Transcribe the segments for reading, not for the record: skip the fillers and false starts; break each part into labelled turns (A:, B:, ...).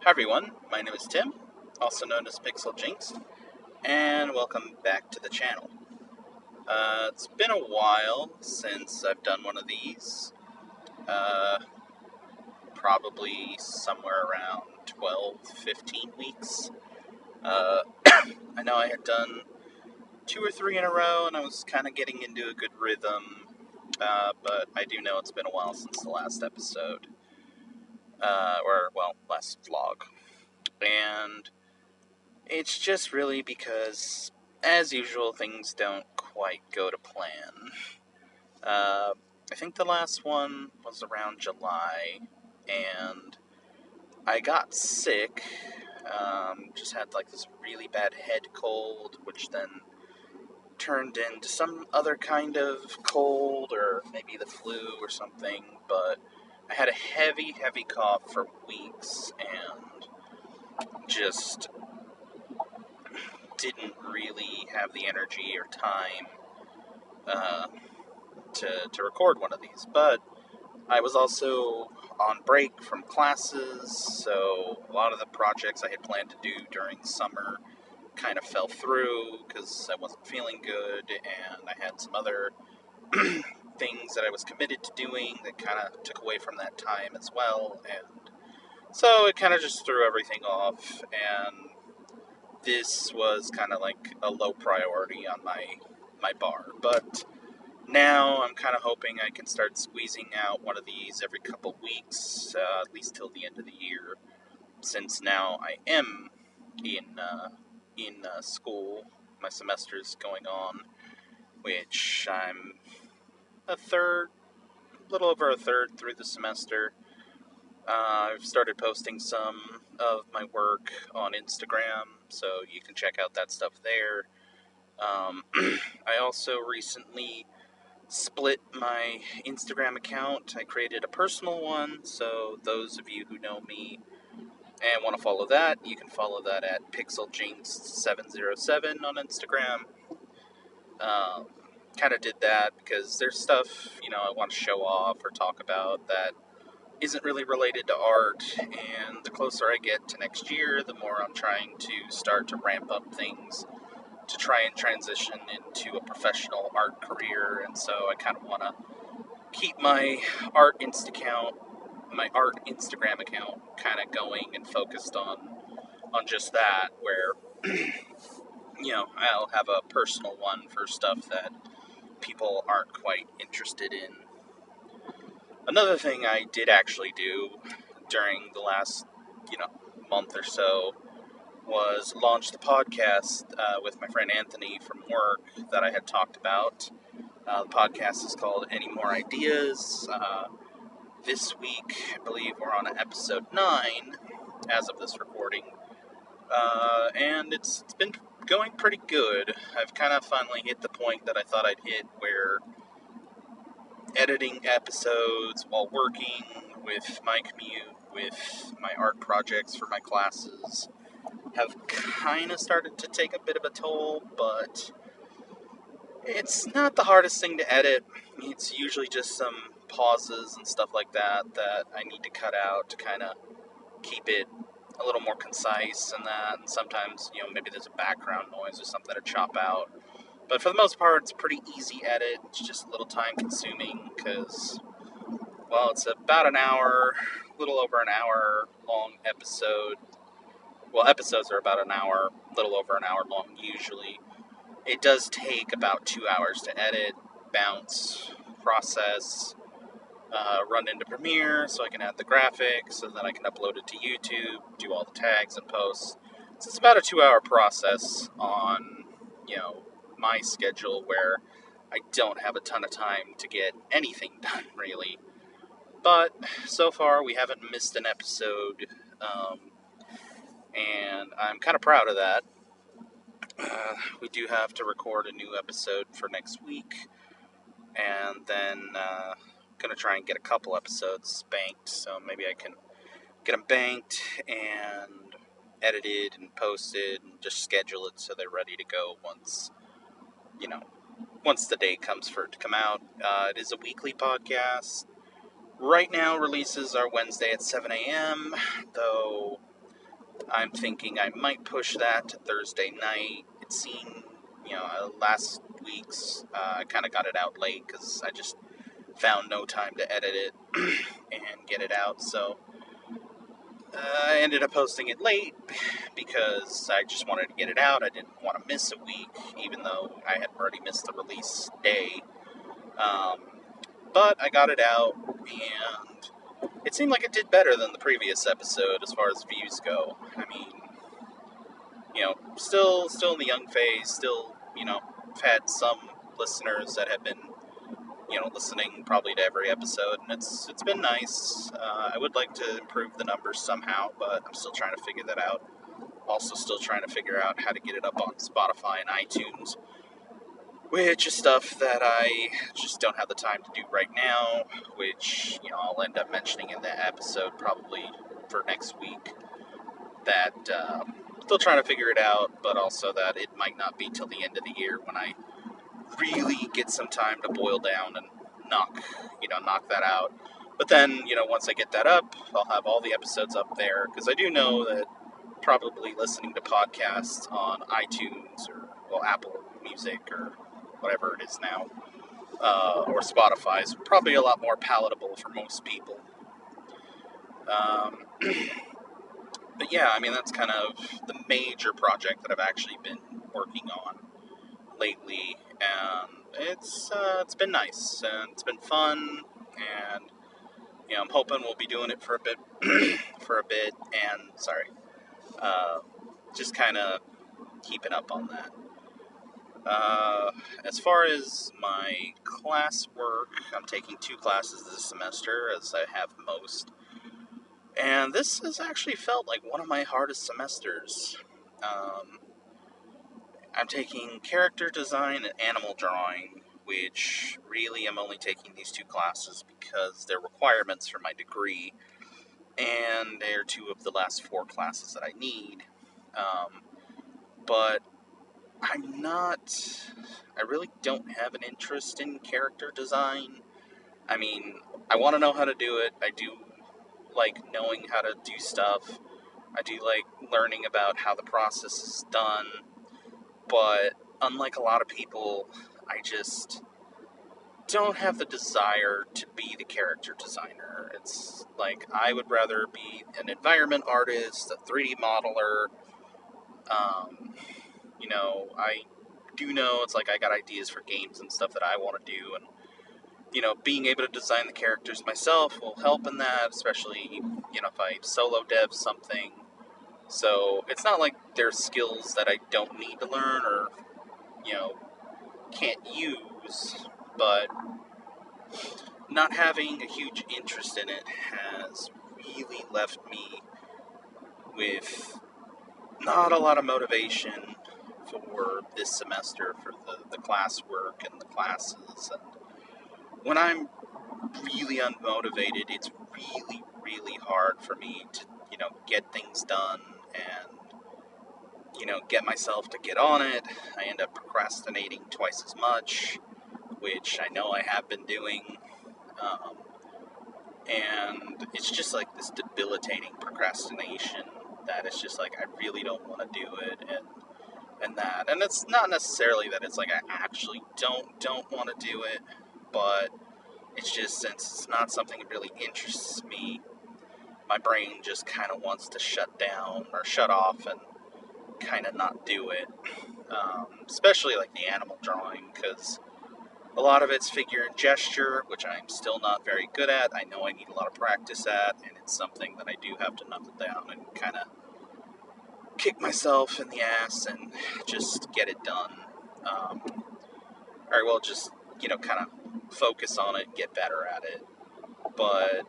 A: Hi everyone, my name is Tim, also known as Pixel Jinx, and welcome back to the channel. It's been a while since I've done one of these, probably somewhere around 12, 15 weeks. I know I had done 2 or 3 in a row, and I was kind of getting into a good rhythm, but I do know it's been a while since the last episode, last vlog, and it's just really because, as usual, things don't quite go to plan. I think the last one was around July, and I got sick. Just had like this really bad head cold, which then turned into some other kind of cold, or maybe the flu or something, but I had a heavy, heavy cough for weeks, and just didn't really have the energy or time to record one of these. But I was also on break from classes, so a lot of the projects I had planned to do during summer kind of fell through because I wasn't feeling good, and I had some other things that I was committed to doing that kind of took away from that time as well, and so it kind of just threw everything off, and this was kind of like a low priority on my bar. But now I'm kind of hoping I can start squeezing out one of these every couple weeks, at least till the end of the year, since now I am in school. My semester's going on, which I'm little over a third through the semester. I've started posting some of my work on Instagram, so you can check out that stuff there. I also recently split my Instagram account. I created a personal one, so those of you who know me and want to follow that, you can follow that at PixelJinx707 on Instagram. Kind of did that because there's stuff, I want to show off or talk about that isn't really related to art, and the closer I get to next year, the more I'm trying to start to ramp up things to try and transition into a professional art career, and so I kind of want to keep my art Instagram account kind of going and focused on just that, where I'll have a personal one for stuff that people aren't quite interested in. Another thing I did actually do during the last month or so was launch the podcast with my friend Anthony from work that I had talked about. The podcast is called Any More Ideas. This week, I believe we're on episode 9 as of this recording. And it's been going pretty good. I've kind of finally hit the point that I thought I'd hit, where editing episodes while working, with my commute, with my art projects for my classes, have kind of started to take a bit of a toll, but it's not the hardest thing to edit. It's usually just some pauses and stuff like that I need to cut out to kind of keep it a little more concise and that, and sometimes, maybe there's a background noise or something to chop out. But for the most part, it's a pretty easy edit. It's just a little time consuming because, it's about an hour, a little over an hour long episode. Well, episodes are about an hour, a little over an hour long usually. It does take about 2 hours to edit, bounce, process, run into Premiere so I can add the graphics, and then I can upload it to YouTube, do all the tags and posts. So it's about a 2-hour process on, my schedule, where I don't have a ton of time to get anything done, really. But so far, we haven't missed an episode, and I'm kind of proud of that. We do have to record a new episode for next week, and then going to try and get a couple episodes banked, so maybe I can get them banked and edited and posted and just schedule it so they're ready to go once the day comes for it to come out. It is a weekly podcast. Right now, releases are Wednesday at 7 a.m., though I'm thinking I might push that to Thursday night. It seemed, last week's, I kind of got it out late because I just found no time to edit it and get it out. So I ended up posting it late because I just wanted to get it out. I didn't want to miss a week, even though I had already missed the release day. But I got it out, and it seemed like it did better than the previous episode as far as views go. I mean, still in the young phase, still, I've had some listeners that have been, listening probably to every episode, and it's been nice. I would like to improve the numbers somehow, but I'm still trying to figure that out. Also still trying to figure out how to get it up on Spotify and iTunes, which is stuff that I just don't have the time to do right now, which, I'll end up mentioning in the episode probably for next week. That, still trying to figure it out, but also that it might not be till the end of the year when I really get some time to boil down and knock that out. But then, once I get that up, I'll have all the episodes up there, because I do know that probably listening to podcasts on iTunes or, Apple Music or whatever it is now, or Spotify is probably a lot more palatable for most people. But yeah, I mean, that's kind of the major project that I've actually been working on lately, and it's been nice, and it's been fun, and, I'm hoping we'll be doing it for a bit, and, just kind of keeping up on that. As far as my classwork, I'm taking 2 classes this semester, as I have most. And this has actually felt like one of my hardest semesters. I'm taking character design and animal drawing, which really I'm only taking these 2 classes because they're requirements for my degree, and they're 2 of the last 4 classes that I need. But I really don't have an interest in character design. I mean, I want to know how to do it. I do like knowing how to do stuff. I do like learning about how the process is done. But unlike a lot of people, I just don't have the desire to be the character designer. It's like I would rather be an environment artist, a 3D modeler. I do know it's like I got ideas for games and stuff that I want to do, and being able to design the characters myself will help in that, especially if I solo dev something. So it's not like there's skills that I don't need to learn or can't use, but not having a huge interest in it has really left me with not a lot of motivation for this semester for the classwork and the classes. And when I'm really unmotivated, it's really, really hard for me to, get things done and, get myself to get on it. I end up procrastinating twice as much, which I know I have been doing. And it's just like this debilitating procrastination that it's just like I really don't want to do it, and that. And it's not necessarily that it's like I actually don't want to do it, but it's just since it's not something that really interests me, my brain just kind of wants to shut down or shut off and kind of not do it. Especially like the animal drawing, because a lot of it's figure and gesture, which I'm still not very good at. I know I need a lot of practice at, and it's something that I do have to knuckle down and kind of kick myself in the ass and just get it done. Or, just, kind of focus on it, get better at it. But,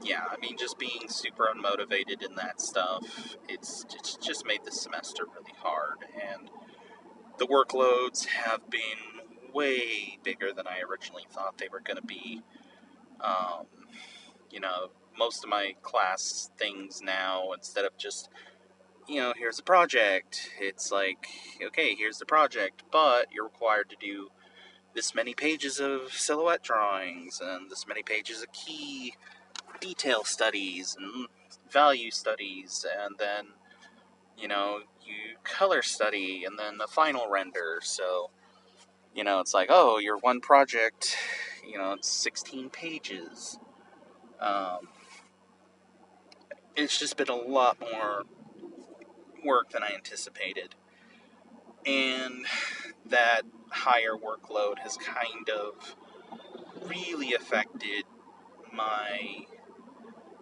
A: yeah, I mean, just being super unmotivated in that stuff, it's just made this semester really hard. And the workloads have been way bigger than I originally thought they were going to be. Most of my class things now, instead of just, here's a project, it's like, okay, here's the project, but you're required to do this many pages of silhouette drawings and this many pages of key detail studies and value studies, and then you color study and then the final render. So, it's like, oh, your one project, it's 16 pages. It's just been a lot more work than I anticipated. And that higher workload has kind of really affected my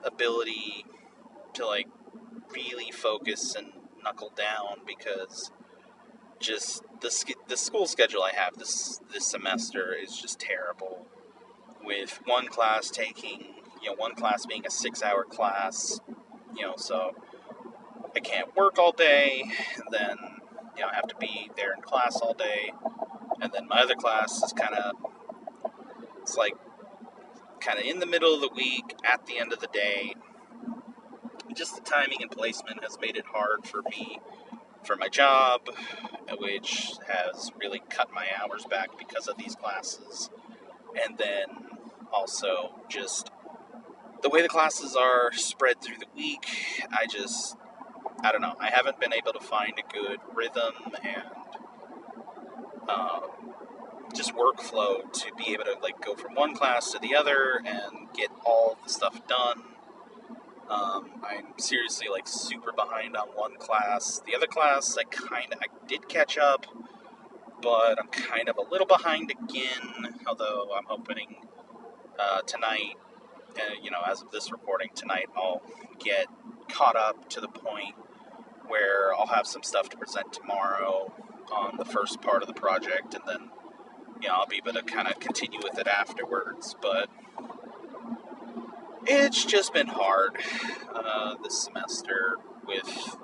A: ability to, really focus and knuckle down, because just the school schedule I have this semester is just terrible, with one class being a 6-hour class, so I can't work all day, and then, I have to be there in class all day, and then my other class is it's like kind of in the middle of the week, at the end of the day. Just the timing and placement has made it hard for me for my job, which has really cut my hours back because of these classes. And then also just the way the classes are spread through the week, I don't know, I haven't been able to find a good rhythm and just workflow to be able to go from one class to the other and get all the stuff done. I'm seriously super behind on one class. The other class I did catch up, but I'm kind of a little behind again, although I'm hoping tonight, as of this recording tonight, I'll get caught up to the point where I'll have some stuff to present tomorrow on the first part of the project, and then, I'll be able to kind of continue with it afterwards. But it's just been hard this semester with,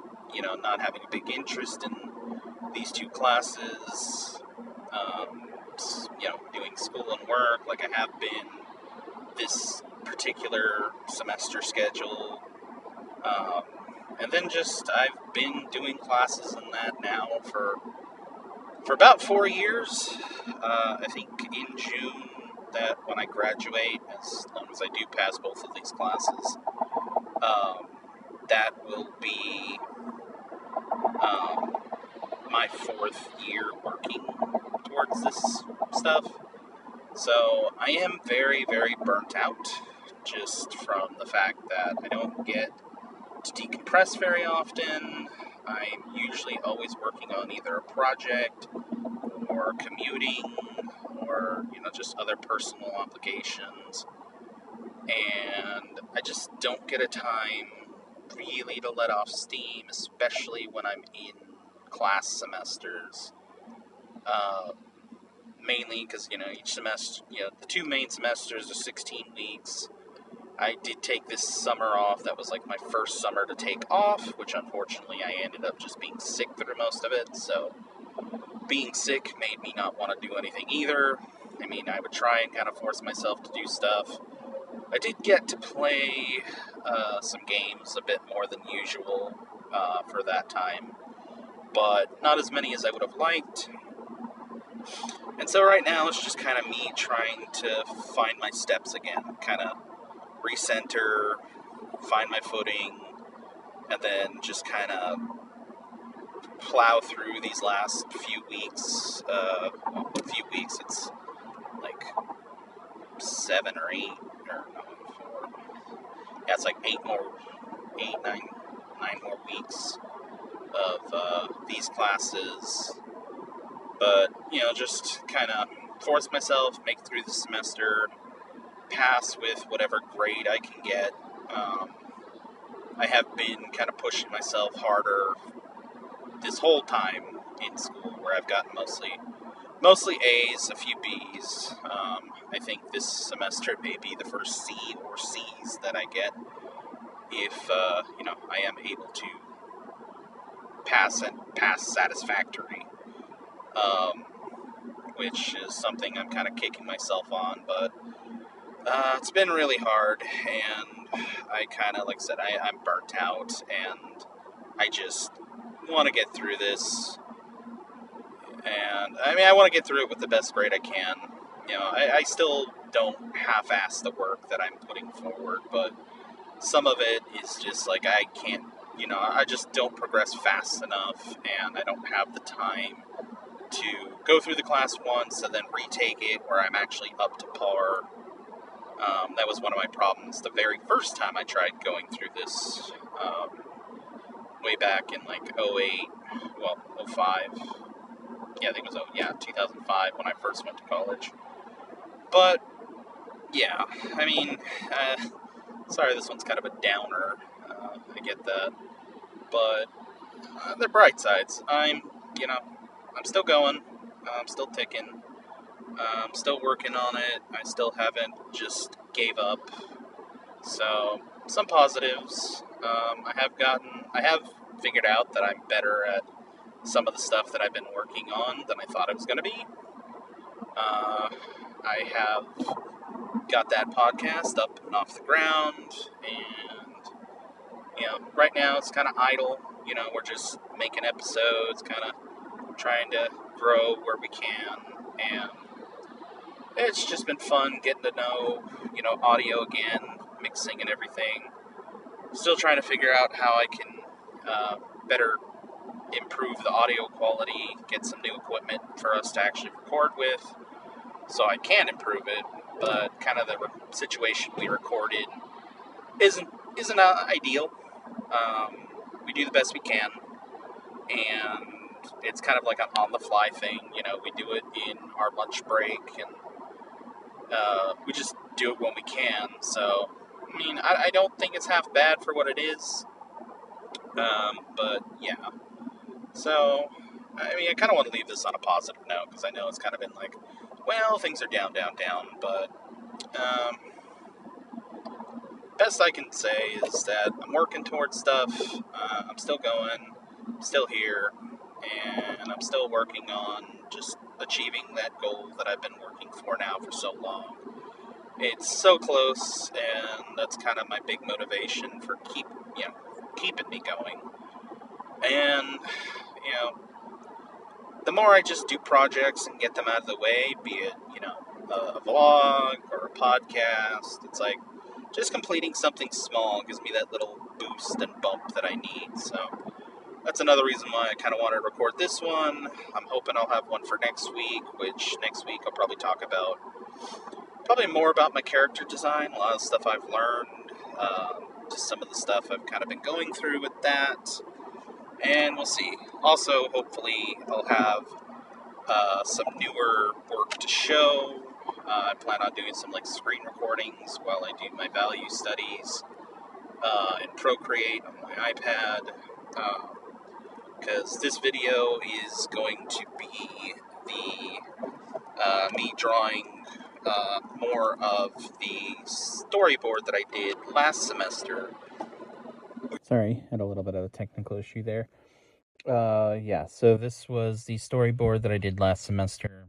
A: not having a big interest in these two classes, doing school and work like I have been this particular semester schedule. And then I've been doing classes in that now for about 4 years. I think in June, that when I graduate, as long as I do pass both of these classes, that will be my 4th year working towards this stuff. So I am very, very burnt out, just from the fact that I don't get to decompress very often. I'm usually always working on either a project or commuting or, just other personal obligations. And I just don't get a time really to let off steam, especially when I'm in class semesters. Mainly because, each semester, the 2 main semesters are 16 weeks. I did take this summer off. That was my first summer to take off, which unfortunately I ended up just being sick through most of it. So being sick made me not want to do anything either. I mean, I would try and kind of force myself to do stuff. I did get to play some games a bit more than usual for that time, but not as many as I would have liked. And so right now it's just kind of me trying to find my steps again, kind of recenter, find my footing, and then just kind of plow through these last few weeks. It's 7 or 8, or no, 4. Yeah, it's 9 more weeks of these classes. But, just kind of force myself, make it through the semester, pass with whatever grade I can get. I have been kind of pushing myself harder this whole time in school, where I've gotten mostly A's, a few B's. I think this semester may be the first C or C's that I get if, I am able to pass satisfactory. Which is something I'm kind of kicking myself on, but it's been really hard, and I kind of, like I said, I'm burnt out, and I just want to get through this, and I want to get through it with the best grade I can. I still don't half-ass the work that I'm putting forward, but some of it is just I can't I just don't progress fast enough, and I don't have the time to go through the class once and then retake it where I'm actually up to par. That was one of my problems the very first time I tried going through this, way back in like 08, well, 05. Yeah, I think it was 2005 when I first went to college. But, yeah, I mean, sorry this one's kind of a downer, I get that, but they're bright sides. I'm still going, I'm still ticking, I'm still working on it, I still haven't just gave up, so some positives. I have figured out that I'm better at some of the stuff that I've been working on than I thought I was going to be. I have got that podcast up and off the ground, and right now it's kind of idle. We're just making episodes, kind of trying to grow where we can, and it's just been fun getting to know, audio again, mixing and everything. Still trying to figure out how I can better improve the audio quality, get some new equipment for us to actually record with, so I can improve it, but kind of the situation we recorded isn't ideal. We do the best we can, and it's kind of like an on-the-fly thing. We do it in our lunch break, and we just do it when we can. So, I mean, I don't think it's half bad for what it is, but yeah. So, I mean, I kind of want to leave this on a positive note, because I know it's kind of been like, well, things are down, but best I can say is that I'm working towards stuff, I'm still going, I'm still here, and I'm still working on just achieving that goal that I've been working for now for so long. It's so close, and that's kind of my big motivation for keeping me going. And, the more I just do projects and get them out of the way, be it, a vlog or a podcast, it's like just completing something small gives me that little boost and bump that I need. So that's another reason why I kind of want to record this one. I'm hoping I'll have one for next week, which next week I'll probably talk about more about my character design, a lot of stuff I've learned, just some of the stuff I've kind of been going through with that, and we'll see. Also, hopefully, I'll have some newer work to show. I plan on doing some screen recordings while I do my value studies in Procreate on my iPad, because this video is going to be me drawing more of the storyboard that I did last semester. Sorry, had a little bit of a technical issue there. So this was the storyboard that I did last semester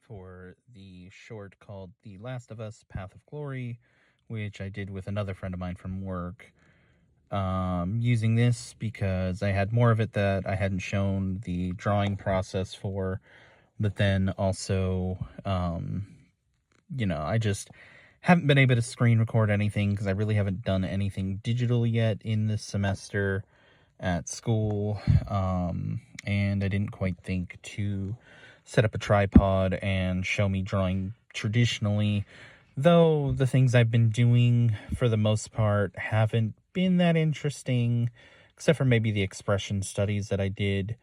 A: for the short called The Last of Us: Path of Glory, which I did with another friend of mine from work. Using this because I had more of it that I hadn't shown the drawing process for, but then also, I just haven't been able to screen record anything because I really haven't done anything digital yet in this semester at school, and I didn't quite think to set up a tripod and show me drawing traditionally, though the things I've been doing for the most part haven't been that interesting, except for maybe the expression studies that I did,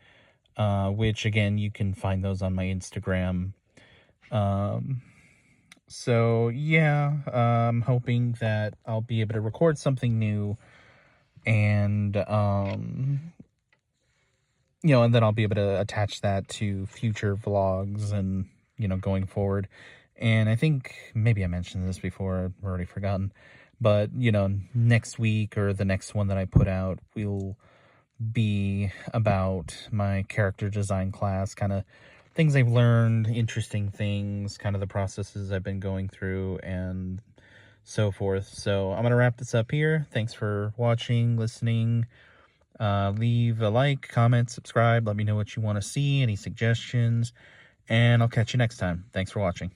A: which again, you can find those on my Instagram. So yeah, I'm hoping that I'll be able to record something new, and and then I'll be able to attach that to future vlogs and, going forward. And I think maybe I mentioned this before, I've already forgotten, but, next week or the next one that I put out will be about my character design class, kind of things I've learned, interesting things, kind of the processes I've been going through, and so forth. So I'm going to wrap this up here. Thanks for watching, listening. Leave a like, comment, subscribe. Let me know what you want to see, any suggestions, and I'll catch you next time. Thanks for watching.